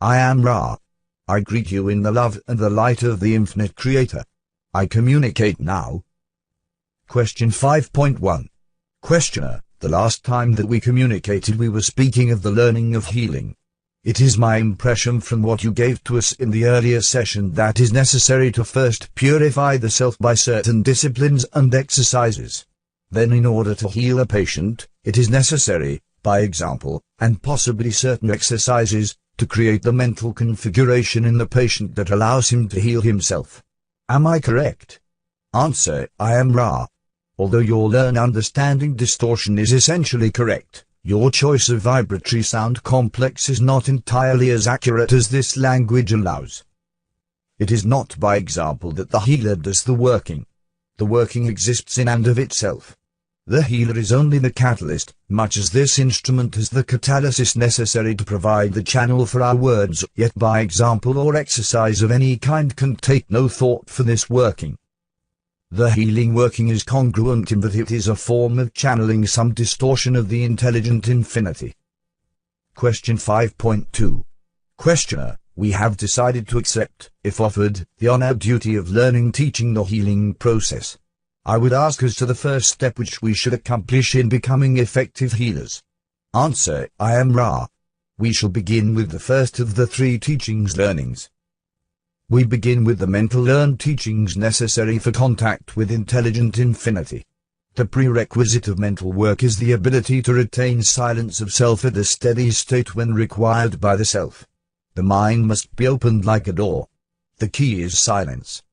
I am Ra. I greet you in the love and the light of the infinite Creator. I communicate now. Question 5.1. Questioner, the last time that we communicated we were speaking of the learning of healing. It is my impression from what you gave to us in the earlier session that it is necessary to first purify the self by certain disciplines and exercises. Then in order to heal a patient, it is necessary, by example, and possibly certain exercises, to create the mental configuration in the patient that allows him to heal himself. Am I correct? Answer, I am Ra. Although your learn understanding distortion is essentially correct, your choice of vibratory sound complex is not entirely as accurate as this language allows. It is not by example that the healer does the working. The working exists in and of itself. The healer is only the catalyst, much as this instrument is the catalysis necessary to provide the channel for our words, yet by example or exercise of any kind can take no thought for this working. The healing working is congruent in that it is a form of channeling some distortion of the intelligent infinity. Question 5.2. Questioner, we have decided to accept, if offered, the honored duty of learning teaching the healing process. I would ask as to the first step which we should accomplish in becoming effective healers. Answer, I am Ra. We shall begin with the first of the three teachings learnings. We begin with the mental learned teachings necessary for contact with intelligent infinity. The prerequisite of mental work is the ability to retain silence of self at a steady state when required by the self. The mind must be opened like a door. The key is silence.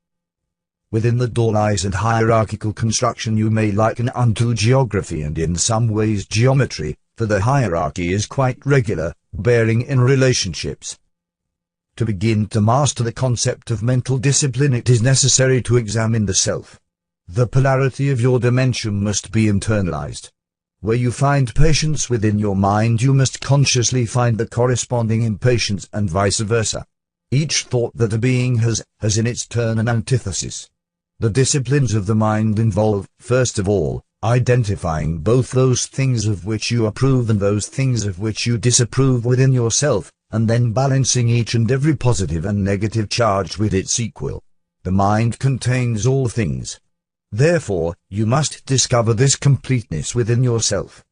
Within the door lies a hierarchical construction you may liken unto geography and in some ways geometry, for the hierarchy is quite regular, bearing in relationships. To begin to master the concept of mental discipline it is necessary to examine the self. The polarity of your dimension must be internalized. Where you find patience within your mind you must consciously find the corresponding impatience and vice versa. Each thought that a being has in its turn an antithesis. The disciplines of the mind involve, first of all, identifying both those things of which you approve and those things of which you disapprove within yourself, and then balancing each and every positive and negative charge with its equal. The mind contains all things. Therefore, you must discover this completeness within yourself.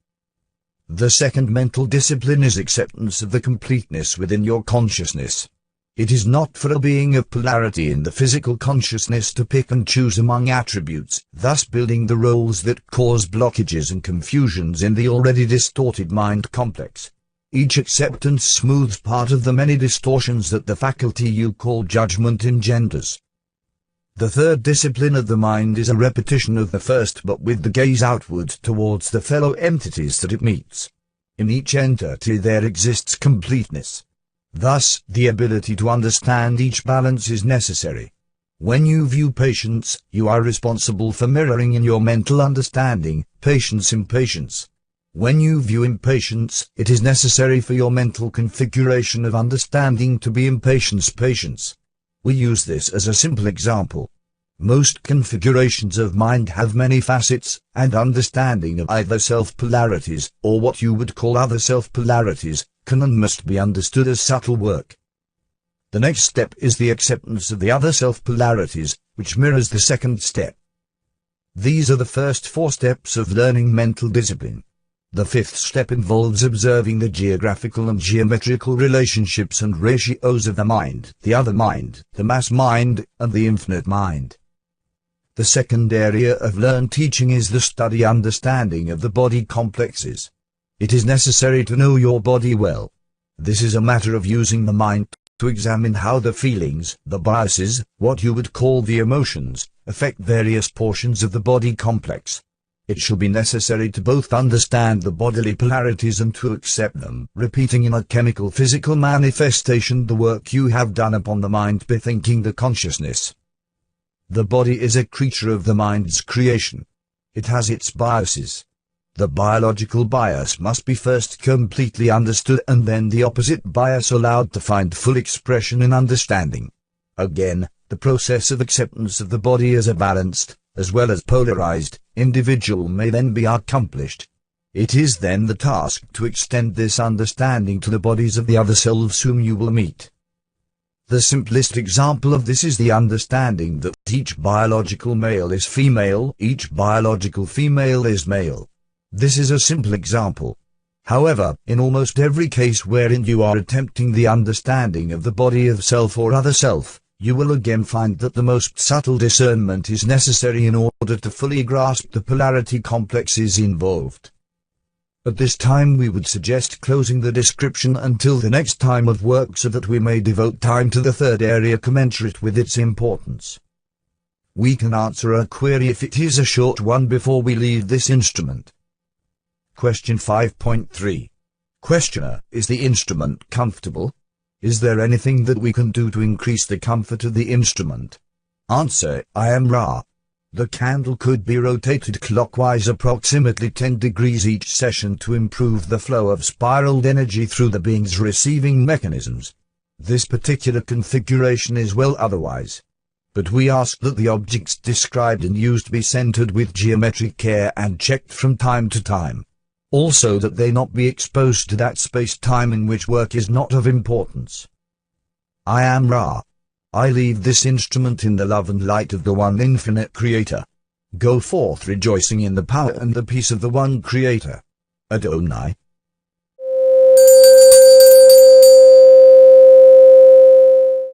The second mental discipline is acceptance of the completeness within your consciousness. It is not for a being of polarity in the physical consciousness to pick and choose among attributes, thus building the roles that cause blockages and confusions in the already distorted mind complex. Each acceptance smooths part of the many distortions that the faculty you call judgment engenders. The third discipline of the mind is a repetition of the first but with the gaze outward towards the fellow entities that it meets. In each entity there exists completeness. Thus, the ability to understand each balance is necessary. When you view patience, you are responsible for mirroring in your mental understanding, patience impatience. When you view impatience, it is necessary for your mental configuration of understanding to be impatience patience. We use this as a simple example. Most configurations of mind have many facets, and understanding of either self-polarities, or what you would call other self-polarities, can and must be understood as subtle work. The next step is the acceptance of the other self-polarities, which mirrors the second step. These are the first four steps of learning mental discipline. The fifth step involves observing the geographical and geometrical relationships and ratios of the mind, the other mind, the mass mind, and the infinite mind. The second area of learned teaching is the study understanding of the body complexes. It is necessary to know your body well. This is a matter of using the mind to examine how the feelings, the biases, what you would call the emotions, affect various portions of the body complex. It shall be necessary to both understand the bodily polarities and to accept them, repeating in a chemical physical manifestation the work you have done upon the mind bethinking the consciousness. The body is a creature of the mind's creation. It has its biases. The biological bias must be first completely understood and then the opposite bias allowed to find full expression in understanding. Again, the process of acceptance of the body as a balanced, as well as polarized, individual may then be accomplished. It is then the task to extend this understanding to the bodies of the other selves whom you will meet. The simplest example of this is the understanding that each biological male is female, each biological female is male. This is a simple example. However, in almost every case wherein you are attempting the understanding of the body of self or other self, you will again find that the most subtle discernment is necessary in order to fully grasp the polarity complexes involved. At this time we would suggest closing the description until the next time of work so that we may devote time to the third area commensurate with its importance. We can answer a query if it is a short one before we leave this instrument. Question 5.3. Questioner, is the instrument comfortable? Is there anything that we can do to increase the comfort of the instrument? Answer, I am Ra. The candle could be rotated clockwise approximately 10 degrees each session to improve the flow of spiraled energy through the being's receiving mechanisms. This particular configuration is well otherwise. But we ask that the objects described and used be centered with geometric care and checked from time to time. Also that they not be exposed to that space-time in which work is not of importance. I am Ra. I leave this instrument in the love and light of the One Infinite Creator. Go forth rejoicing in the power and the peace of the One Creator. Adonai.